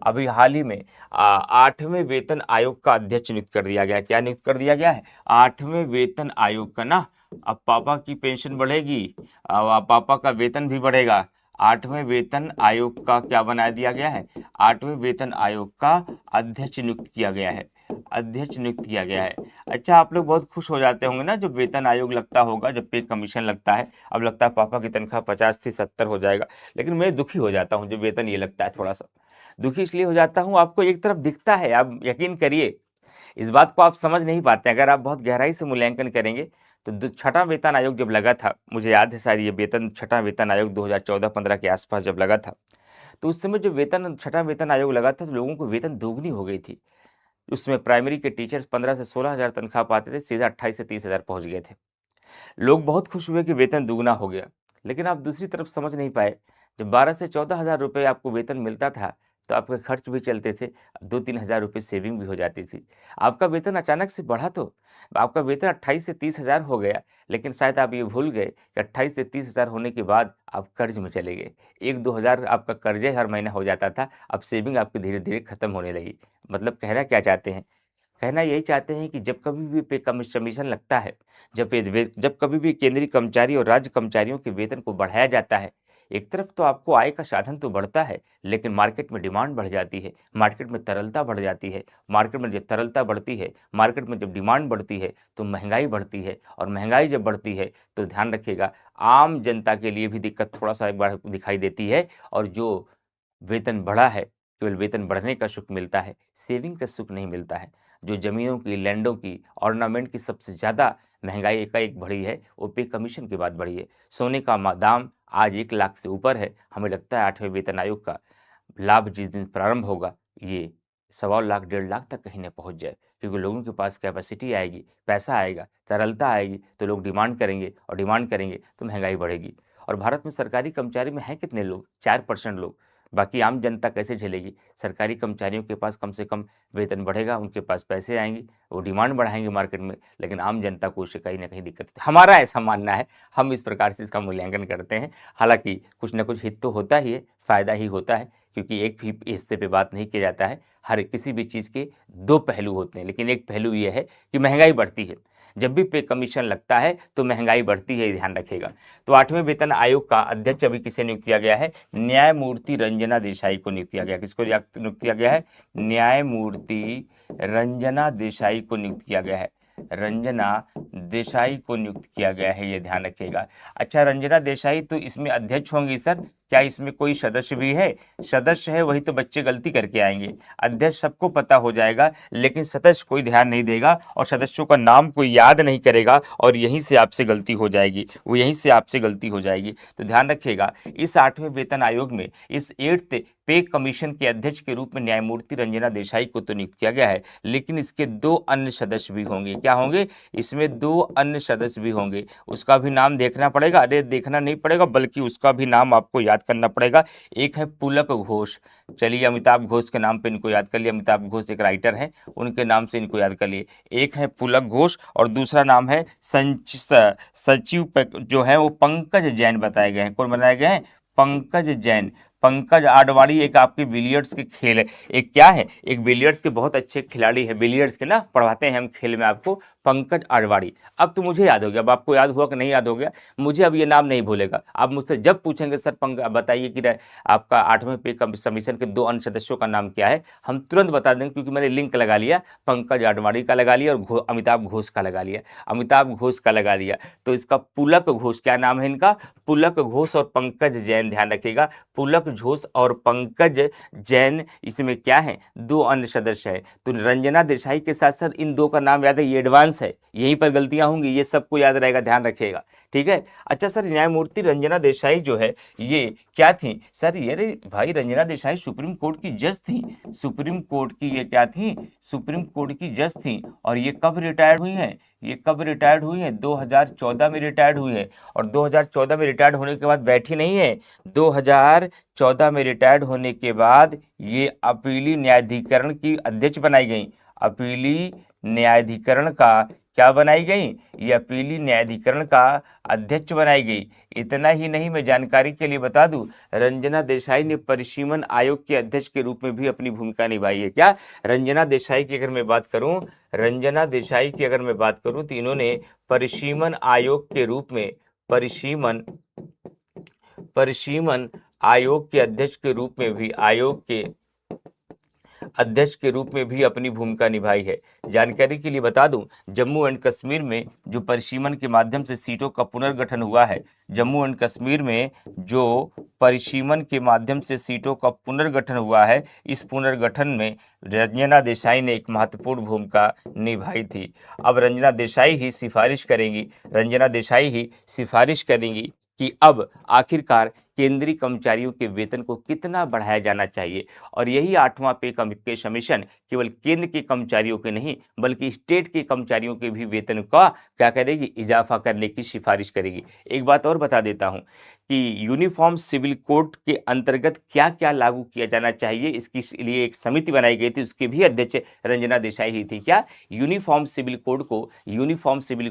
अभी हाल ही में 8वें वेतन आयोग का अध्यक्ष नियुक्त कर दिया गया है। क्या नियुक्त कर दिया गया है? 8वें वेतन आयोग का ना। अब पापा की पेंशन बढ़ेगी, अब पापा का वेतन भी बढ़ेगा। 8वें वेतन आयोग का क्या बना दिया गया है? 8वें वेतन आयोग का अध्यक्ष नियुक्त किया गया है। अध्यक्ष नियुक्त किया गया है। अच्छा, आप लोग बहुत खुश हो जाते होंगे ना जब वेतन आयोग लगता होगा, जब पे कमीशन लगता है। अब लगता है पापा की तनख्वाह 50 थी 70 हो जाएगा, लेकिन मैं दुखी हो जाता हूँ जब वेतन ये लगता है। थोड़ा सा दुखी इसलिए हो जाता हूँ, आपको एक तरफ दिखता है, आप यकीन करिए इस बात को आप समझ नहीं पाते। अगर आप बहुत गहराई से मूल्यांकन करेंगे तो छठा वेतन आयोग जब लगा था, मुझे याद है शायद ये वेतन छठा वेतन आयोग 2014-15 के आसपास जब लगा था, तो उस समय जो वेतन छठा वेतन आयोग लगा था तो लोगों को वेतन दोगुनी हो गई थी। उसमें प्राइमरी के टीचर्स 15 से 16 हज़ार तनख्वाह पाते थे, सीधा 28 से 30 हज़ार पहुंच गए थे। लोग बहुत खुश हुए कि वेतन दुगना हो गया, लेकिन आप दूसरी तरफ समझ नहीं पाए। जब 12 से 14 हज़ार रुपये आपको वेतन मिलता था, तो आपके खर्च भी चलते थे, 2-3 हज़ार रुपये सेविंग भी हो जाती थी। आपका वेतन अचानक से बढ़ा तो आपका वेतन 28 से 30 हज़ार हो गया, लेकिन शायद आप ये भूल गए कि 28 से 30 हज़ार होने के बाद आप कर्ज में चले गए। 1-2 हज़ार आपका कर्जे हर महीने हो जाता था, अब सेविंग आपकी धीरे-धीरे खत्म होने लगी। मतलब कहना क्या चाहते हैं? कहना यही चाहते हैं कि जब कभी भी पे कमीशन लगता है, जब कभी भी केंद्रीय कर्मचारी और राज्य कर्मचारियों के वेतन को बढ़ाया जाता है, एक तरफ तो आपको आय का साधन तो बढ़ता है, लेकिन मार्केट में डिमांड बढ़ जाती है, मार्केट में तरलता बढ़ जाती है। मार्केट में जब तरलता बढ़ती है, मार्केट में जब डिमांड बढ़ती है, तो महंगाई बढ़ती है, और महंगाई जब बढ़ती है तो ध्यान रखिएगा, आम जनता के लिए भी दिक्कत थोड़ा-सा एक बार दिखाई देती है। और जो वेतन बढ़ा है, केवल वेतन बढ़ने का सुख मिलता है, सेविंग का सुख नहीं मिलता है। जो ज़मीनों की, लैंडों की, ऑर्नामेंट की सबसे ज़्यादा महँगाई एकाएक बढ़ी है, वो पे कमीशन के बाद बढ़ी है। सोने का दाम आज 1 लाख से ऊपर है। हमें लगता है 8वें वेतन आयोग का लाभ जिस दिन प्रारंभ होगा, ये सवा लाख, 1.5 लाख तक कहीं न पहुँच जाए, क्योंकि लोगों के पास कैपेसिटी आएगी, पैसा आएगा, तरलता आएगी, तो लोग डिमांड करेंगे, और डिमांड करेंगे तो महँगाई बढ़ेगी। और भारत में सरकारी कर्मचारी में हैं कितने लोग? 4% लोग। बाकी आम जनता कैसे झेलेगी? सरकारी कर्मचारियों के पास कम से कम वेतन बढ़ेगा, उनके पास पैसे आएँगे, वो डिमांड बढ़ाएँगे मार्केट में, लेकिन आम जनता को उससे कहीं न कहीं दिक्कत है। हमारा ऐसा मानना है, हम इस प्रकार से इसका मूल्यांकन करते हैं। हालाँकि कुछ न कुछ हित तो होता ही है, फ़ायदा ही होता है, क्योंकि एक भी हिस्से पे बात नहीं किया जाता है। हर किसी भी चीज़ के 2 पहलू होते हैं, लेकिन एक पहलू ये है कि महँगाई बढ़ती है। जब भी पे कमीशन लगता है, तो महँगाई बढ़ती है, ये ध्यान रखिएगा। तो 8वें वेतन आयोग का अध्यक्ष अभी किसे नियुक्त किया गया है? न्यायमूर्ति रंजना देसाई को नियुक्त किया गया। किसको नियुक्त किया गया है? न्यायमूर्ति रंजना देसाई को नियुक्त किया गया है। रंजना देसाई को नियुक्त किया गया है, ये ध्यान रखिएगा। अच्छा, रंजना देसाई तो इसमें अध्यक्ष होंगी सर, क्या इसमें कोई सदस्य भी है? सदस्य है वही तो बच्चे गलती करके आएंगे। अध्यक्ष सबको पता हो जाएगा, लेकिन सदस्य कोई ध्यान नहीं देगा, और सदस्यों का नाम कोई याद नहीं करेगा, और यहीं से आपसे गलती हो जाएगी, वो यहीं से आपसे गलती हो जाएगी। तो ध्यान रखिएगा, इस 8वें वेतन आयोग में इस 8th पे कमीशन के अध्यक्ष के रूप में न्यायमूर्ति रंजना देसाई को तो नियुक्त किया गया है, लेकिन इसके 2 अन्य सदस्य भी होंगे। क्या होंगे? इसमें 2 अन्य सदस्य भी होंगे। उसका भी नाम देखना पड़ेगा। अरे देखना नहीं पड़ेगा, बल्कि उसका भी नाम आपको याद करना पड़ेगा। एक है पुलक घोष। चलिए, अमिताभ घोष के नाम पे इनको याद कर लिए। अमिताभ घोष एक राइटर हैं, उनके नाम से इनको याद कर लिए। एक है पुलक घोष, और दूसरा नाम है सचिव जो है वो पंकज जैन बताए गए हैं। कौन बनाए गए हैं? पंकज जैन। पंकज आडवाणी एक आपके बिलियर्ड्स के खेल है, एक क्या है, एक बिलियर्ड्स के बहुत अच्छे खिलाड़ी है, बिलियर्ड्स के ना पढ़ाते हैं हम खेल में आपको, पंकज आडवाणी। अब तो मुझे याद हो गया, अब आपको याद हुआ कि नहीं याद हो गया? मुझे अब ये नाम नहीं भूलेगा। आप मुझसे जब पूछेंगे सर बताइए कि आपका 8वें पे कमीशन के 2 अन्य सदस्यों का नाम क्या है, हम तुरंत बता देंगे, क्योंकि मैंने लिंक लगा लिया, पंकज आडवाणी का लगा लिया, और अमिताभ घोष का लगा लिया, अमिताभ घोष का लगा लिया। तो इसका पुलक घोष, क्या नाम है इनका? पुलक घोष और पंकज जैन, ध्यान रखिएगा। पुलक घोष और पंकज जैन, इसमें क्या है? 2 अन्य सदस्य है। तो रंजना देसाई के साथ साथ इन 2 का नाम याद है, ये एडवांस है, यहीं पर गलतियां होंगी, ये सबको याद रहेगा, ध्यान रखिएगा। ठीक है। अच्छा सर, न्यायमूर्ति रंजना देसाई जो है ये क्या थी सर? ये रे भाई, रंजना देसाई सुप्रीम कोर्ट की जज थी। सुप्रीम कोर्ट की ये क्या थी? सुप्रीम कोर्ट की जज थी। और ये कब रिटायर्ड हुई है? ये कब रिटायर्ड हुई है? 2014 में रिटायर्ड हुई है। और 2014 में रिटायर्ड होने के बाद बैठी नहीं है, 2014 में रिटायर्ड होने के बाद ये अपीली न्यायाधिकरण की अध्यक्ष बनाई गई। अपीली न्यायाधिकरण का क्या बनाई गई? ये अपीली न्यायाधिकरण का अध्यक्ष बनाई गई। इतना ही नहीं, मैं जानकारी के लिए बता दूं, रंजना देसाई ने परिसीमन आयोग के अध्यक्ष के रूप में भी अपनी भूमिका निभाई है। क्या? रंजना देसाई की अगर मैं बात करूं, रंजना देसाई की अगर मैं बात करूं तो इन्होंने परिसीमन आयोग के रूप में परिसीमन आयोग के अध्यक्ष के रूप में भी अपनी भूमिका निभाई है। जानकारी के लिए बता दूं, जम्मू एंड कश्मीर में जो परिसीमन के माध्यम से सीटों का पुनर्गठन हुआ है, जम्मू एंड कश्मीर में जो परिसीमन के माध्यम से सीटों का पुनर्गठन हुआ है, इस पुनर्गठन में रंजना देसाई ने एक महत्वपूर्ण भूमिका निभाई थी। अब रंजना देसाई ही सिफारिश करेंगी कि अब आखिरकार केंद्रीय कर्मचारियों के वेतन को कितना बढ़ाया जाना चाहिए। और यही 8वां पे कमीशन केवल केंद्र के कर्मचारियों के नहीं बल्कि स्टेट के कर्मचारियों के भी वेतन का क्या करेगी? इजाफा करने की सिफारिश करेगी। एक बात और बता देता हूं कि यूनिफॉर्म सिविल कोड के अंतर्गत क्या क्या लागू किया जाना चाहिए, इसके लिए एक समिति बनाई गई थी, उसके भी अध्यक्ष रंजना देसाई ही थी। क्या? यूनिफॉर्म सिविल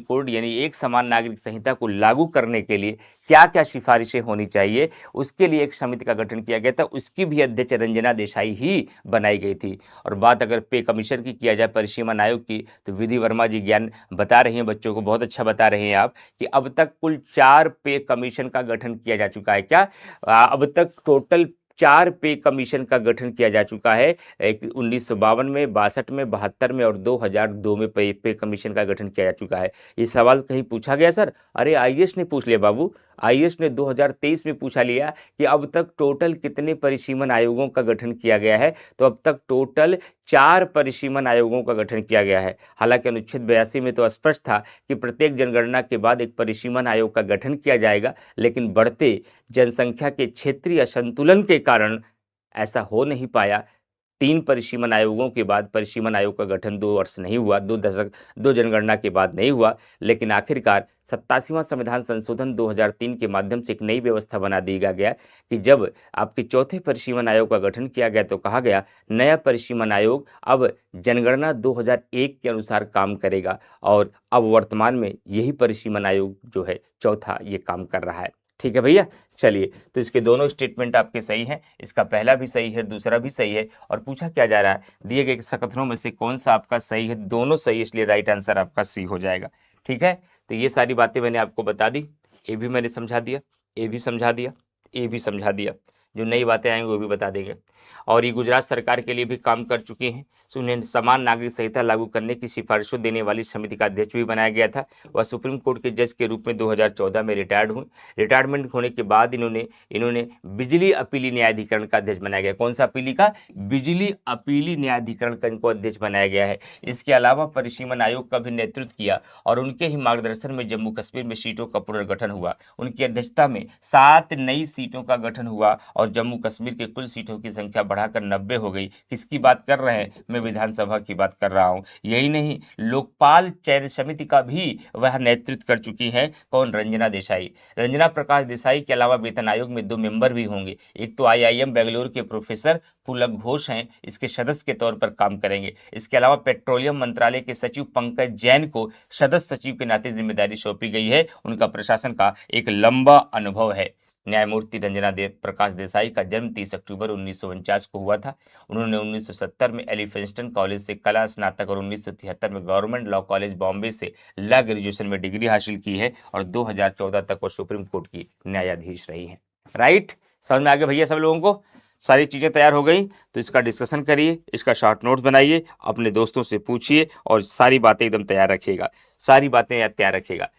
कोड यानी एक समान नागरिक संहिता को लागू करने के लिए क्या क्या सिफारिशें होनी चाहिए, उसके लिए एक समिति का गठन किया गया था, उसकी भी अध्यक्ष रंजना देसाई ही बनाई गई थी। और बात अगर पे कमीशन की किया जाए, परिसीमन आयोग की, तो विधि वर्मा जी ज्ञान बता रही हैं बच्चों को, बहुत अच्छा बता रहे हैं आप, कि अब तक कुल 4 पे कमीशन का गठन किया जा चुका है। क्या? अब तक टोटल 4 पे कमीशन का गठन किया जा चुका है। 1952 में, 62 में, 72 में और 2002 में पे कमीशन का गठन किया जा चुका है। ये सवाल कहीं पूछा गया सर? अरे आईएएस ने पूछ लिया बाबू, आईएएस ने 2023 में पूछा लिया कि अब तक टोटल कितने परिसीमन आयोगों का गठन किया गया है, तो अब तक टोटल 4 परिसीमन आयोगों का गठन किया गया है। हालांकि अनुच्छेद 82 में तो स्पष्ट था कि प्रत्येक जनगणना के बाद एक परिसीमन आयोग का गठन किया जाएगा, लेकिन बढ़ते जनसंख्या के क्षेत्रीय असंतुलन के कारण ऐसा हो नहीं पाया। 3 परिसीमन आयोगों के बाद परिसीमन आयोग का गठन 2 वर्ष नहीं हुआ, 2 जनगणना के बाद नहीं हुआ, लेकिन आखिरकार 87वां संविधान संशोधन 2003 के माध्यम से एक नई व्यवस्था बना दी गया कि जब आपके चौथे परिसीमन आयोग का गठन किया गया तो कहा गया नया परिसीमन आयोग अब जनगणना 2001 के अनुसार काम करेगा, और अब वर्तमान में यही परिसीमन आयोग जो है चौथा ये काम कर रहा है। ठीक है भैया, चलिए, तो इसके दोनों स्टेटमेंट आपके सही हैं, इसका पहला भी सही है, दूसरा भी सही है। और पूछा क्या जा रहा है, दिए गए कथनों में से कौन सा आपका सही है? दोनों सही, इसलिए राइट आंसर आपका सी हो जाएगा। ठीक है, तो ये सारी बातें मैंने आपको बता दी, ए भी मैंने समझा दिया, ए भी समझा दिया, ए भी समझा दिया, जो नई बातें आएंगी वो भी बता देंगे। और ये गुजरात सरकार के लिए भी काम कर चुके हैं, तो उन्हें समान नागरिक संहिता लागू करने की सिफारिशों देने वाली समिति का अध्यक्ष भी बनाया गया था। वह सुप्रीम कोर्ट के जज के रूप में 2014 में रिटायर्ड हुए। रिटायरमेंट होने के बाद इन्होंने बिजली अपीली न्यायाधिकरण का अध्यक्ष बनाया गया। कौन सा अपीली का? बिजली अपीली न्यायाधिकरण का इनको अध्यक्ष बनाया गया है। इसके अलावा परिसीमन आयोग का भी नेतृत्व किया और उनके ही मार्गदर्शन में जम्मू कश्मीर में सीटों का पुनर्गठन हुआ। उनकी अध्यक्षता में 7 नई सीटों का गठन हुआ और जम्मू कश्मीर के कुल सीटों की संख्या बढ़ाकर 90 हो गई। किसकी बात कर रहे हैं? मैं विधानसभा की बात कर रहा हूं। यही नहीं, लोकपाल चयन समिति का भी वह नेतृत्व कर चुकी है। कौन? रंजना देसाई। रंजना प्रकाश देसाई के अलावा वेतन आयोग में 2 मेंबर भी होंगे। एक तो आईआईएम बेंगलुरु के प्रोफेसर पुलक घोष हैं, इसके सदस्य के तौर पर काम करेंगे। इसके अलावा पेट्रोलियम मंत्रालय के सचिव पंकज जैन को सदस्य सचिव के नाते जिम्मेदारी सौंपी गई है। उनका प्रशासन का एक लंबा अनुभव है। न्यायमूर्ति रंजना प्रकाश देसाई का जन्म 30 अक्टूबर 1949 को हुआ था। उन्होंने 1970 में एलिफिंस्टन कॉलेज से कला स्नातक और 1973 में गवर्नमेंट लॉ कॉलेज बॉम्बे से लॉ ग्रेजुएशन में डिग्री हासिल की है और 2014 तक वो सुप्रीम कोर्ट की न्यायाधीश रही हैं। राइट, समझ में आ गया भैया सब लोगों को? सारी चीज़ें तैयार हो गई, तो इसका डिस्कशन करिए, इसका शॉर्ट नोट्स बनाइए, अपने दोस्तों से पूछिए और सारी बातें एकदम तैयार रखिएगा, सारी बातें याद तैयार रखिएगा।